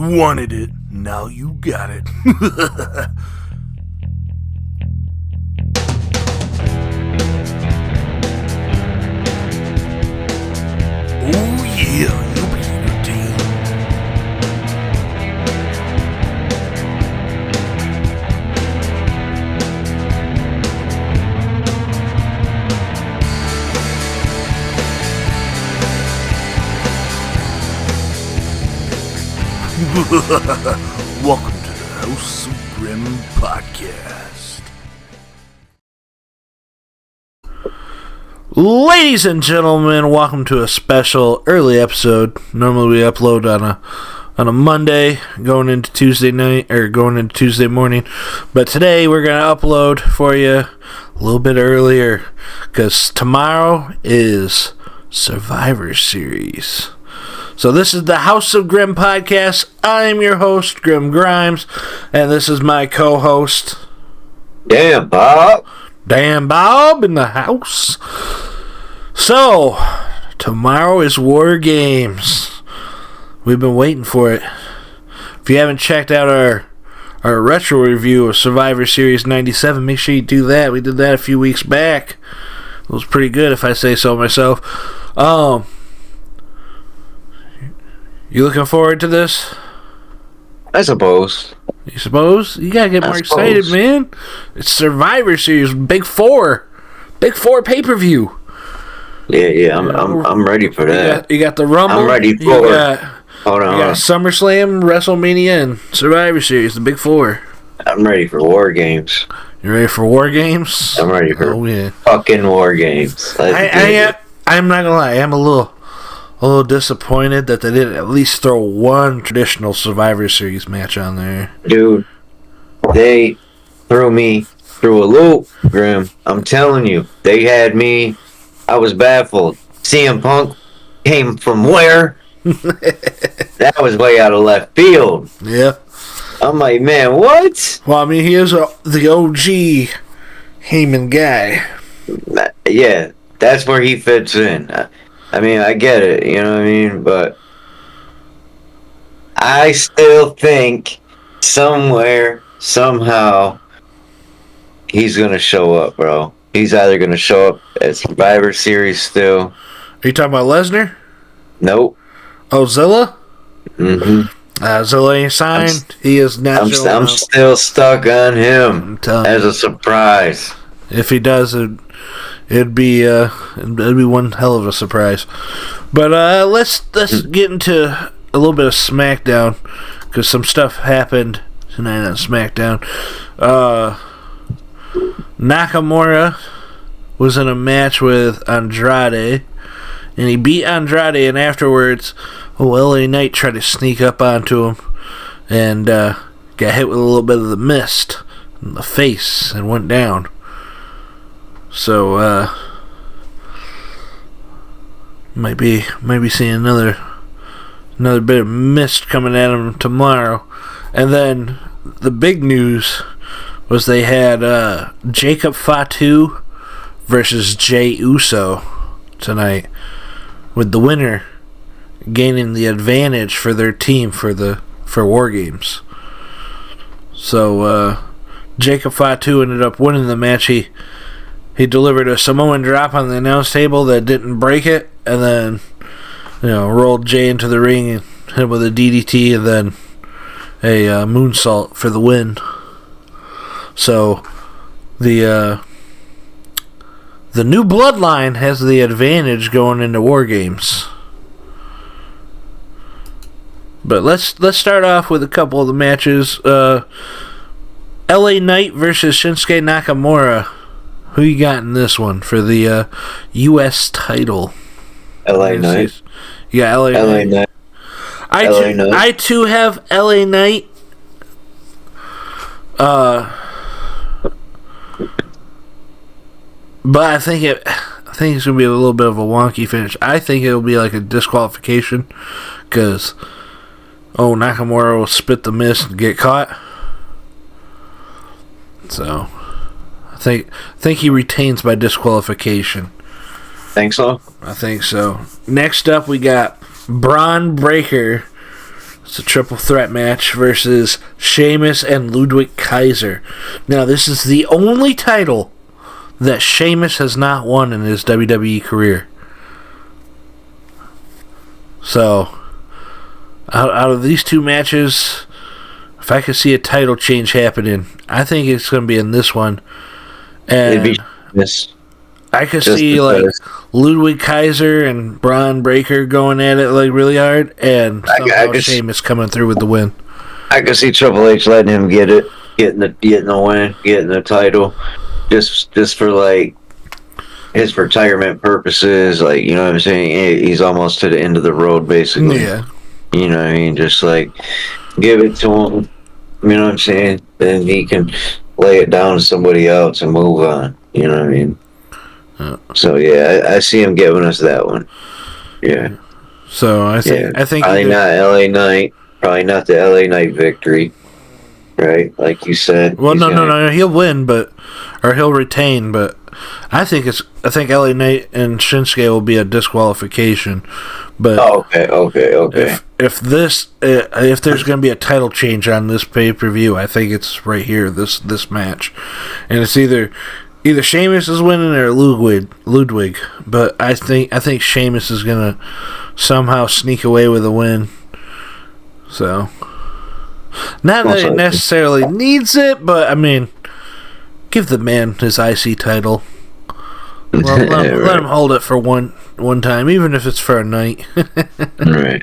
You wanted it, now you got it. Oh yeah, you'll be entertained. Welcome to the House of Grim podcast. Ladies and gentlemen, welcome to a special early episode. Normally we upload on a Monday, going into Tuesday night, or going into Tuesday morning. But today we're going to upload for you a little bit earlier, because tomorrow is Survivor Series. So this is the House of Grim podcast. I'm your host, Grim Grimes, and this is my co-host, Damn Bob. Dan Bob in the house. So, tomorrow is War Games. We've been waiting for it. If you haven't checked out our retro review of Survivor Series 97, make sure you do that. We did that a few weeks back. It was pretty good, if I say so myself. You looking forward to this? I suppose. You suppose? You gotta get more excited, man. It's Survivor Series, Big Four pay-per-view. Yeah, I'm ready for that. You got the Rumble. I'm ready for it. Hold on. You got SummerSlam, WrestleMania, and Survivor Series, the Big Four. I'm ready for War Games. You ready for War Games? I'm ready for fucking War Games. I'm not gonna lie, I am a little disappointed that they didn't at least throw one traditional Survivor Series match on there. Dude, they threw me through a loop, Grim. I'm telling you, they had me. I was baffled. CM Punk came from where? That was way out of left field. Yeah. I'm like, man, what? Well, I mean, he is the OG Heyman guy. Yeah, that's where he fits in. I mean, I get it, you know what I mean? But I still think somewhere, somehow, he's going to show up, bro. He's either going to show up at Survivor Series still. Are you talking about Lesnar? Nope. Oh, Zilla? Mm-hmm. Zilla ain't signed. He is not showing up. I'm still stuck on him as a surprise. If he does, it'd be one hell of a surprise. But let's get into a little bit of SmackDown, because some stuff happened tonight on SmackDown. Nakamura was in a match with Andrade, and he beat Andrade, and afterwards, LA Knight tried to sneak up onto him and got hit with a little bit of the mist in the face and went down. So, might be seeing another bit of mist coming at him tomorrow. And then the big news was they had Jacob Fatu versus Jey Uso tonight, with the winner gaining the advantage for their team for War Games. So Jacob Fatu ended up winning the match. He delivered a Samoan drop on the announce table that didn't break it, and then rolled Jay into the ring and hit him with a DDT, and then a moonsault for the win. So the new bloodline has the advantage going into War Games. But let's start off with a couple of the matches. LA Knight versus Shinsuke Nakamura. Who you got in this one for the U.S. title? LA Knight. Yeah, LA Knight. I too have LA Knight. But I think it's gonna be a little bit of a wonky finish. I think it'll be like a disqualification, because Nakamura will spit the mist and get caught. So I think he retains by disqualification. Think so? I think so. Next up, we got Braun Breaker It's a triple threat match versus Sheamus and Ludwig Kaiser. Now, this is the only title that Sheamus has not won in his WWE career. So, out of these two matches, if I could see a title change happening, I think it's going to be in this one. And It'd be Sheamus. I could Just see because. like Ludwig Kaiser and Braun Breaker going at it like really hard, and somehow Sheamus coming through with the win. I could see Triple H letting him getting the win, getting the title, just for like his retirement purposes. Like, you know what I'm saying? He's almost to the end of the road, basically. Yeah. You know what I mean? Just like give it to him. You know what I'm saying? Then he can lay it down to somebody else and move on. You know what I mean? So yeah, I see him giving us that one. Yeah. So I think probably not LA Knight. Probably not the LA Knight victory. Right, like you said. Well, no, he'll win, or he'll retain. But I think LA Knight and Shinsuke will be a disqualification. But okay. If there's going to be a title change on this pay-per-view, I think it's right here, this match, and it's either Sheamus is winning or Ludwig. But I think Sheamus is gonna somehow sneak away with a win. So, not that he necessarily needs it, but I mean, give the man his IC title. Let him hold it for one time, even if it's for a night. Right.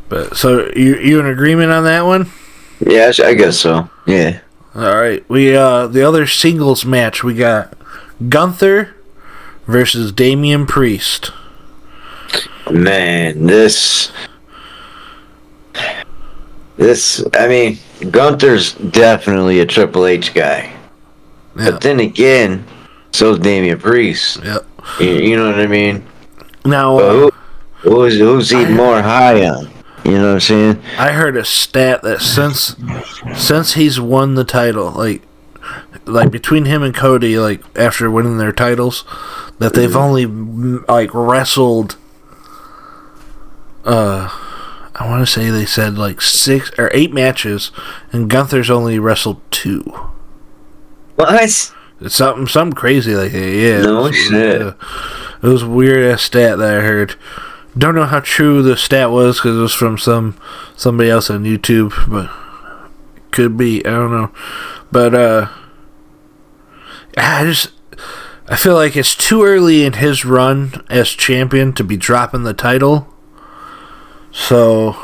But so you in agreement on that one? Yeah, I guess so. Yeah. All right. We the other singles match, we got Gunther versus Damian Priest. Man, this I mean, Gunther's definitely a Triple H guy. Yeah. But then again, so's Damian Priest. Yep. You know what I mean? Now, who's he more high on? You know what I'm saying? I heard a stat that since he's won the title, like between him and Cody, like after winning their titles, that they've only like wrestled. I want to say they said like 6 or 8 matches, and Gunther's only wrestled 2. What? It's something crazy like that. Yeah. No shit. It was a weird ass stat that I heard. Don't know how true the stat was because it was from somebody else on YouTube, but could be. I don't know. But I feel like it's too early in his run as champion to be dropping the title. So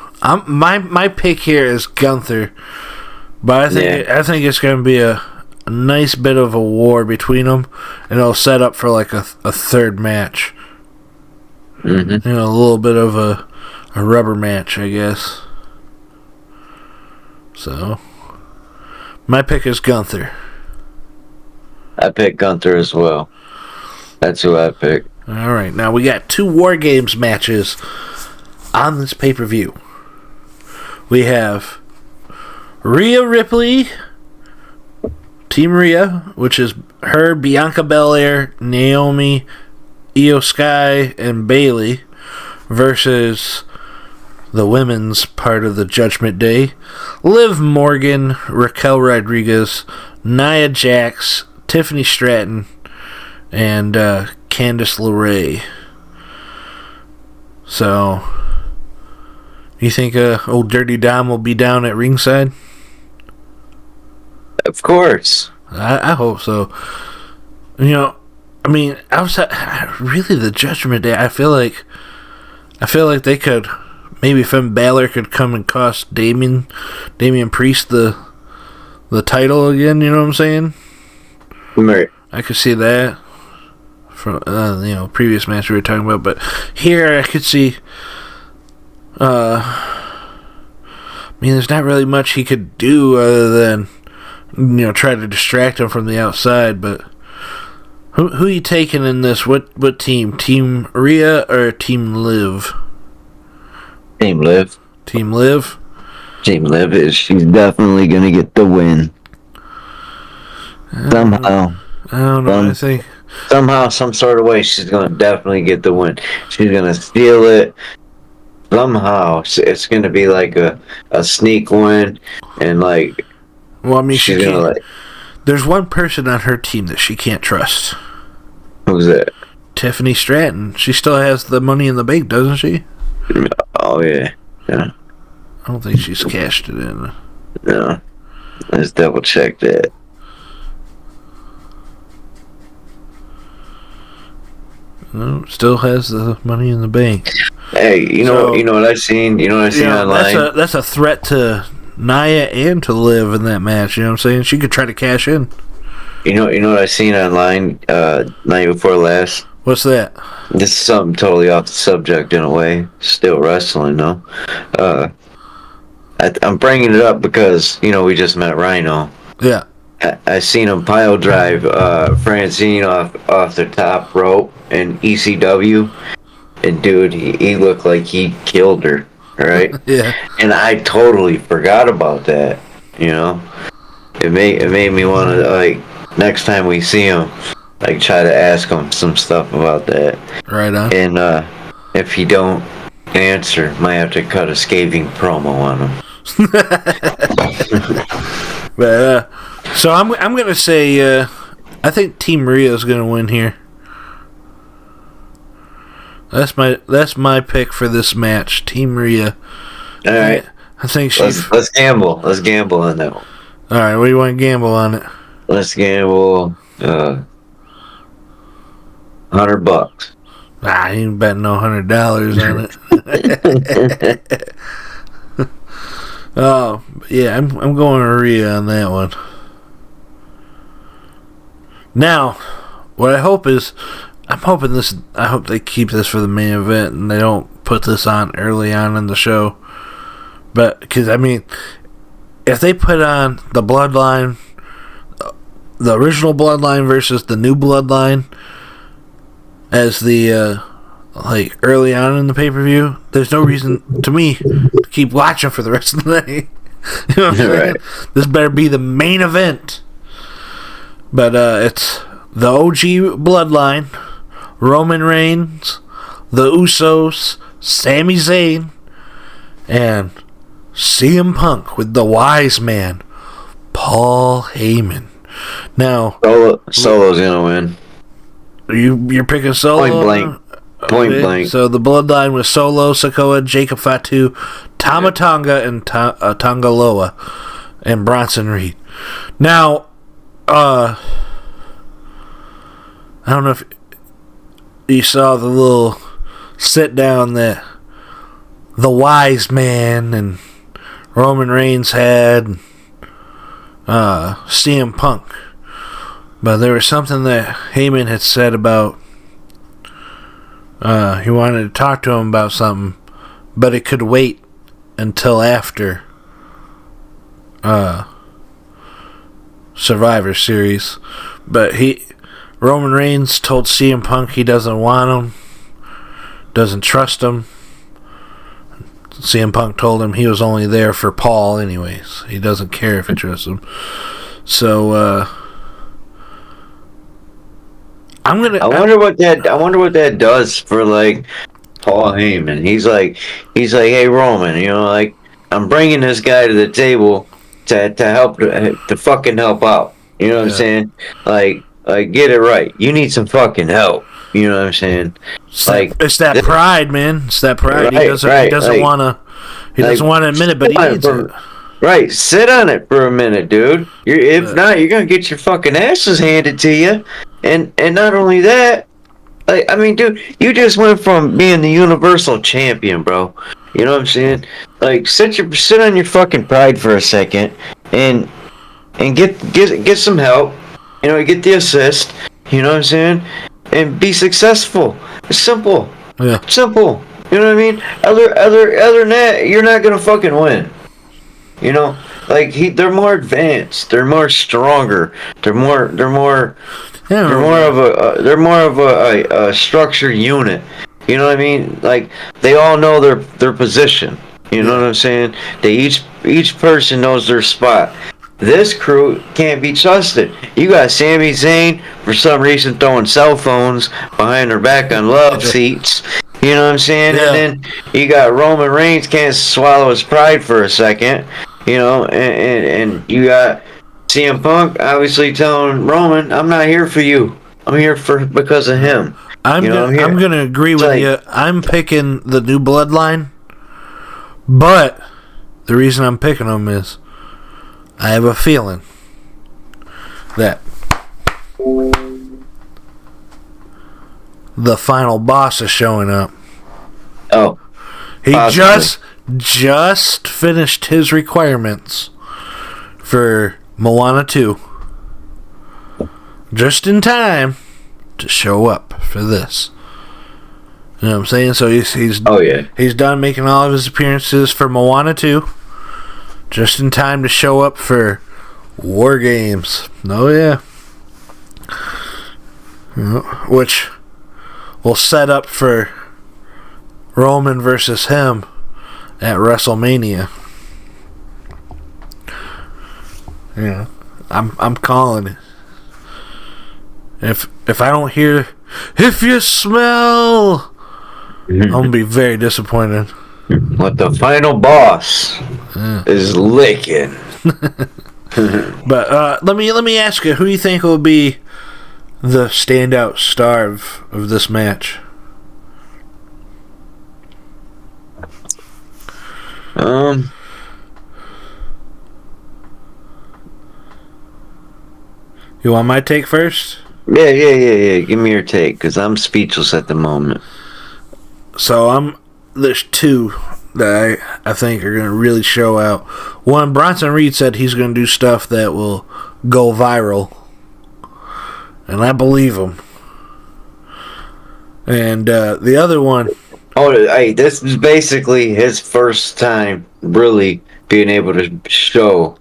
my pick here is Gunther, but I think it's going to be a nice bit of a war between them, and it'll set up for like a third match. Mm-hmm. You know, a little bit of a rubber match, I guess. So my pick is Gunther. I pick Gunther as well. That's who I pick. All right, now we got 2 War Games matches on this pay-per-view. We have Rhea Ripley, Team Rhea, which is her, Bianca Belair, Naomi, Io Sky, and Bayley, versus the women's part of the Judgment Day, Liv Morgan, Raquel Rodriguez, Nia Jax, Tiffany Stratton, and Candice LeRae. So, you think old Dirty Dom will be down at ringside? Of course. I hope so. You know, I mean, outside, really the Judgment Day, I feel like they could, maybe Finn Balor could come and cost Damian Priest the title again, you know what I'm saying? Right. I could see that from, previous match we were talking about, but here I could see, I mean, there's not really much he could do other than, try to distract him from the outside, but who you taking in this? What team? Team Rhea or Team Liv? Team Liv. Team Liv? Team Liv she's definitely gonna get the win. Somehow. I don't know. I think somehow, some sort of way, she's gonna definitely get the win. She's gonna steal it. somehow it's gonna be like a sneak win, and like Well, I mean, she she's gonna can't. like There's one person on her team that she can't trust. who's that? Tiffany Stratton. She still has the Money in the Bank, doesn't she? Oh yeah, yeah. I don't think she's cashed it in. No, let's double check that. No, still has the Money in the Bank. Hey, you know what I seen? You know what I seen online? That's a threat to Nia and to Liv in that match. You know what I'm saying? She could try to cash in. You know what I seen online? Night before last. What's that? This is something totally off the subject in a way. Still wrestling, though. I'm bringing it up because we just met Rhino. Yeah. I seen him pile drive Francine off the top rope in ECW, and dude, he looked like he killed her. Right? Yeah. And I totally forgot about that. It made me want to, like, next time we see him, like, try to ask him some stuff about that. Right on. And if he don't answer, might have to cut a scathing promo on him. But so I'm gonna say I think Team Rhea's gonna win here. That's my pick for this match. Team Rhea. All right. I think let's gamble. Let's gamble on that one. All right. What do you want to gamble on it? Let's gamble $100. I ain't betting no $100 on it. Oh yeah, I'm going to Rhea on that one. Now, what I hope is, I hope they keep this for the main event and they don't put this on early on in the show. But because I mean, if they put on the Bloodline, the original Bloodline versus the new Bloodline as the like early on in the pay-per-view, there's no reason to me to keep watching for the rest of the night. You know what I'm saying? Right. This better be the main event. But it's the OG Bloodline, Roman Reigns, the Usos, Sami Zayn, and CM Punk with the wise man, Paul Heyman. Now, Solo's gonna win. You're picking Solo? Point blank. So the Bloodline was Solo, Sikoa, Jacob Fatu, Tama Tonga, and Tonga Loa, and Bronson Reed. Now, I don't know if you saw the little sit down that the wise man and Roman Reigns had CM Punk. But there was something that Heyman had said about he wanted to talk to him about something, but it could wait until after Survivor Series. But Roman Reigns told CM Punk he doesn't want him, doesn't trust him. CM Punk told him he was only there for Paul anyways. He doesn't care if he trusts him. So I wonder what that does for, like, Paul Heyman. He's like, hey Roman, like, I'm bringing this guy to the table to help to fucking help out. You know what I'm saying? Like get it right. You need some fucking help. You know what I'm saying? It's that pride, man. It's that pride. Right, he doesn't want to. He doesn't want to admit it, but he needs it. Right, sit on it for a minute, dude. If not, you're gonna get your fucking asses handed to you. And not only that, I mean, dude, you just went from being the Universal Champion, bro. You know what I'm saying? Like, sit on your fucking pride for a second, and get some help. Get the assist. You know what I'm saying? And be successful. It's simple. Yeah. Simple. You know what I mean? Other than that, you're not gonna fucking win. Like they're more advanced. They're more stronger. They're more of a structured unit. You know what I mean? Like they all know their position. You know what I'm saying? Each person knows their spot. This crew can't be trusted. You got Sami Zayn for some reason throwing cell phones behind her back on love seats. You know what I'm saying? Yeah. And then you got Roman Reigns can't swallow his pride for a second. You know, and you got CM Punk obviously telling Roman, "I'm not here for you. I'm here because of him." I'm gonna agree with you. I'm picking the new bloodline, but the reason I'm picking them is I have a feeling that the final boss is showing up. Oh, he just finished his requirements for Moana 2, just in time to show up for this. You know what I'm saying? So he's done making all of his appearances for Moana 2, just in time to show up for wargames. Oh yeah. Which will set up for Roman versus him at WrestleMania. Yeah, I'm calling it. If I don't hear, if you smell, I'm gonna be very disappointed. What the final boss is licking. But let me ask you, who do you think will be the standout star of this match? You want my take first? Yeah. Give me your take, because I'm speechless at the moment. So there's two that I think are going to really show out. One, Bronson Reed said he's going to do stuff that will go viral, and I believe him. And the other one... Oh, hey, this is basically his first time really being able to show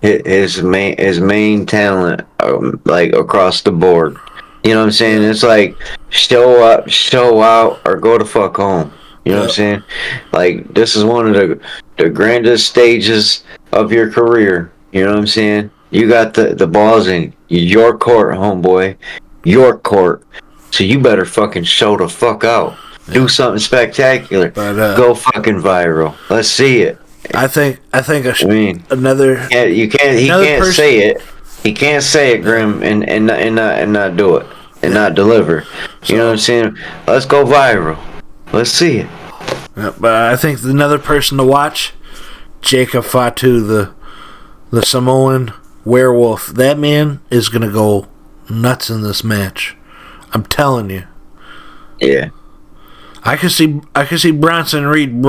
his main talent, like, across the board. You know what I'm saying? It's like, show up, show out, or go the fuck home. You know what I'm saying? Like, this is one of the grandest stages of your career. You know what I'm saying? You got the balls in your court, homeboy. Your court. So you better fucking show the fuck out. Do something spectacular. But, go fucking viral. Let's see it. I think another. Yeah, he can't say it. He can't say it, Grim, and not do it and not deliver. You know what I'm saying? Let's go viral. Let's see it. Yeah, but I think another person to watch, Jacob Fatu, the Samoan werewolf. That man is gonna go nuts in this match. I'm telling you. Yeah. I can see Bronson Reed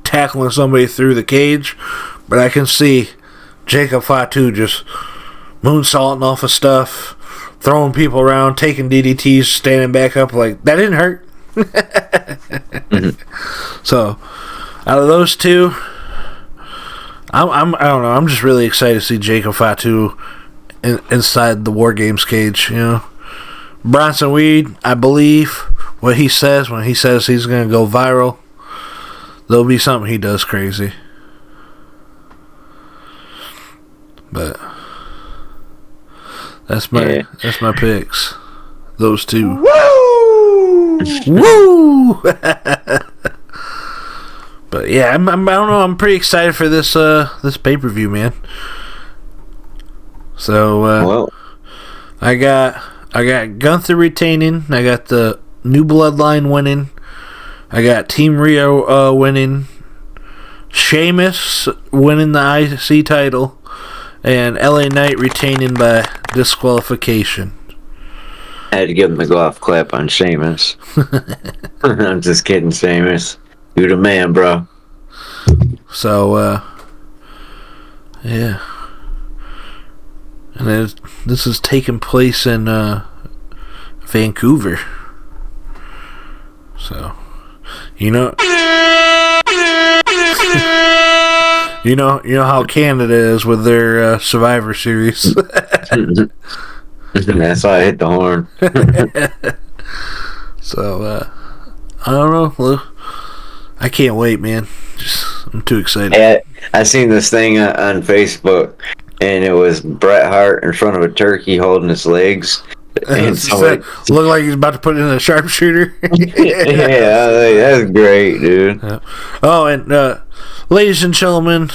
tackling somebody through the cage, but I can see Jacob Fatu just moonsaulting off of stuff, throwing people around, taking DDTs, standing back up like that didn't hurt. So, out of those two, I don't know. I'm just really excited to see Jacob Fatu inside the War Games cage. You know, Bronson Reed, I believe what he says when he says he's going to go viral. There'll be something he does crazy. But that's my picks. Those two. Woo! Woo! But yeah, I don't know. I'm pretty excited for this pay-per-view, man. So I got Gunther retaining. I got the New Bloodline winning. I got Team Rio winning. Sheamus winning the IC title. And LA Knight retaining by disqualification. I had to give him the golf clap on Sheamus. I'm just kidding, Sheamus. You're the man, bro. So, yeah. And this is taking place in Vancouver. So, you know how Canada is with their Survivor Series. That's why I hit the horn. So, I don't know. I can't wait, man. I'm too excited. Yeah, I seen this thing on Facebook, and it was Bret Hart in front of a turkey holding his legs, And so like, look like he's about to put in a sharpshooter. yeah, like, that's great, dude. Yeah. Oh, and ladies and gentlemen,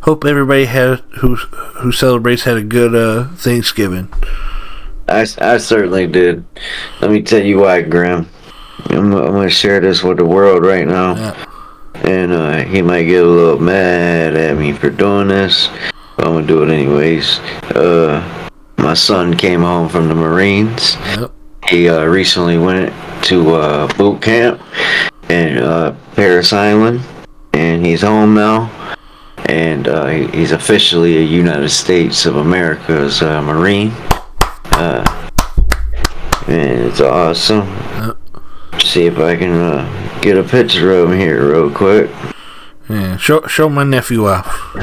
hope everybody who celebrates had a good Thanksgiving. I certainly did. Let me tell you why, Graham. I'm gonna share this with the world right now. Yeah. And he might get a little mad at me for doing this, but I'm gonna do it anyways. My son came home from the Marines. Yep. He recently went to boot camp in Paris Island, and he's home now. And he's officially a United States of America's Marine. And it's awesome. Yep. See if I can get a picture of him here real quick. Yeah. Show my nephew off.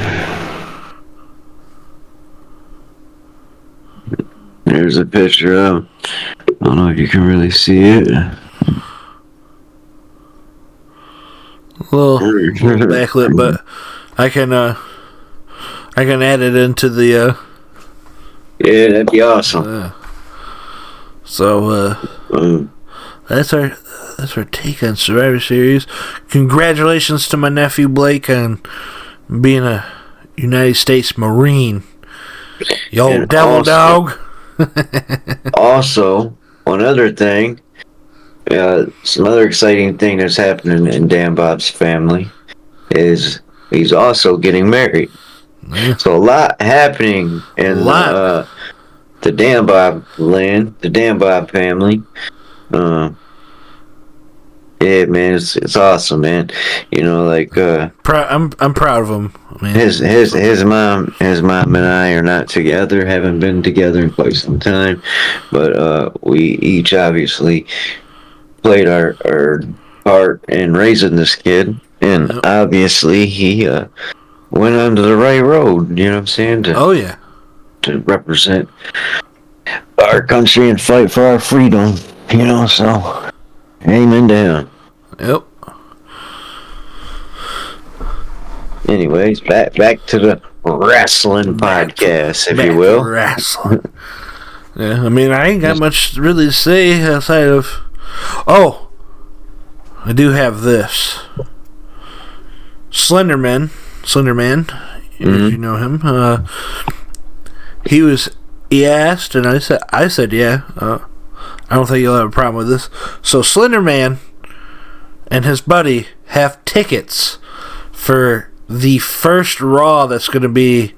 There's a picture of him. I don't know if you can really see it. Little backlit, but I can add it into the Yeah, that'd be awesome. So that's our take on Survivor Series. Congratulations to my nephew Blake on being a United States Marine. Yo, devil also, dog. Also, one other thing, some other exciting thing that's happening in Dan Bob's family is he's also getting married. Yeah. So a lot happening in the Dan Bob land, the Dan Bob family. Yeah, man, it's awesome, man. You know, like I'm proud of him, man. His mom and I are not together, haven't been together in quite some time, but we each obviously played our part in raising this kid, and obviously he went onto the right road. You know what I'm saying? To represent our country and fight for our freedom. You know, so amen to him. Yep. Anyways, back to the wrestling podcast, if you will. Wrestling. Yeah, I mean, I ain't got much really to say outside of. Oh, I do have this. Slenderman, if you know him. He asked, and I said, yeah. I don't think you'll have a problem with this. So Slenderman and his buddy have tickets for the first Raw that's going to be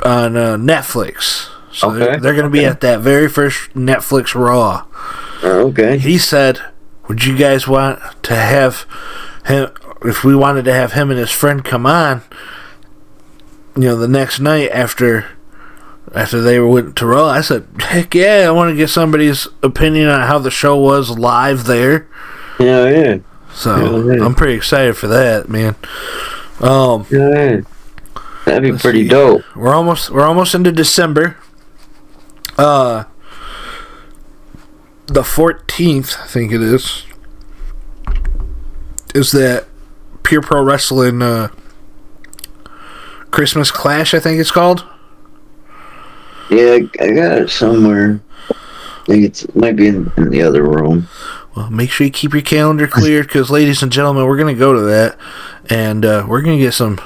on Netflix. So they're going to be at that very first Netflix Raw. Okay. He said, would you guys want to have him, if we wanted to have him and his friend come on, the next night after they went to Raw? I said, heck yeah, I want to get somebody's opinion on how the show was live there. Yeah. So I'm pretty excited for that, man. Yeah. That'd be pretty dope. We're almost into December. The 14th, I think it is that Pure Pro Wrestling Christmas Clash, I think it's called. Yeah, I got it somewhere. I think it might be in the other room. Well, make sure you keep your calendar cleared, because, ladies and gentlemen, we're going to go to that, and we're going to get some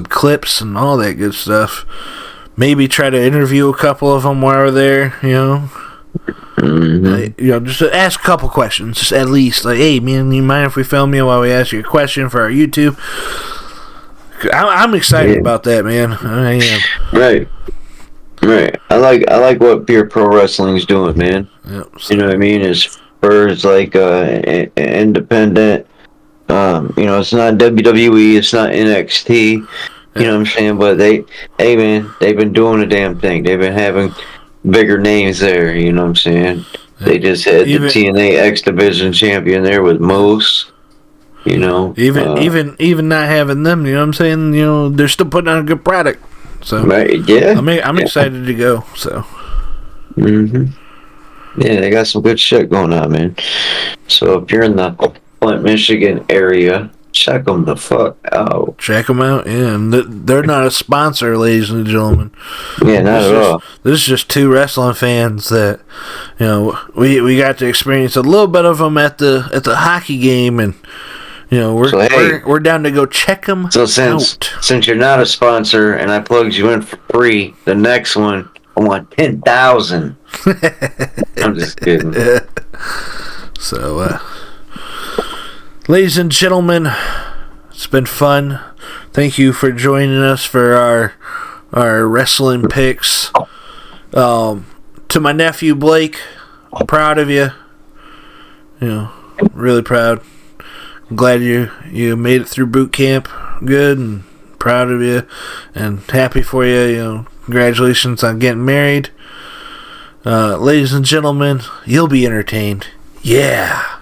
clips and all that good stuff. Maybe try to interview a couple of them while we're there, Mm-hmm. Just ask a couple questions, just at least. Like, hey, man, you mind if we film you while we ask you a question for our YouTube? I'm excited about that, man. I am. Right. I like what Pure Pro Wrestling's doing, man. Yep. You know what I mean? As far as like independent, it's not WWE, it's not NXT. You know what I'm saying? But they've been doing the damn thing. They've been having bigger names there. You know what I'm saying? They just had the TNA X Division champion there with Moose. Even not having them, you know what I'm saying? They're still putting on a good product. So right, yeah. I'm excited to go. So. Yeah, they got some good shit going on, man. So if you're in the Flint, Michigan area, Check them the fuck out. Check them out. Yeah, and they're not a sponsor, ladies and gentlemen. Yeah, not at all. This is just two wrestling fans that, we got to experience a little bit of them at the hockey game, and we're down to go check them out. So since you're not a sponsor and I plugged you in for free, the next one I want 10,000. I'm just kidding. So, ladies and gentlemen, it's been fun. Thank you for joining us for our wrestling picks. To my nephew Blake, I'm proud of you. Really proud. I'm glad you made it through boot camp good, and proud of you and happy for you. Congratulations on getting married. Ladies and gentlemen, you'll be entertained. Yeah.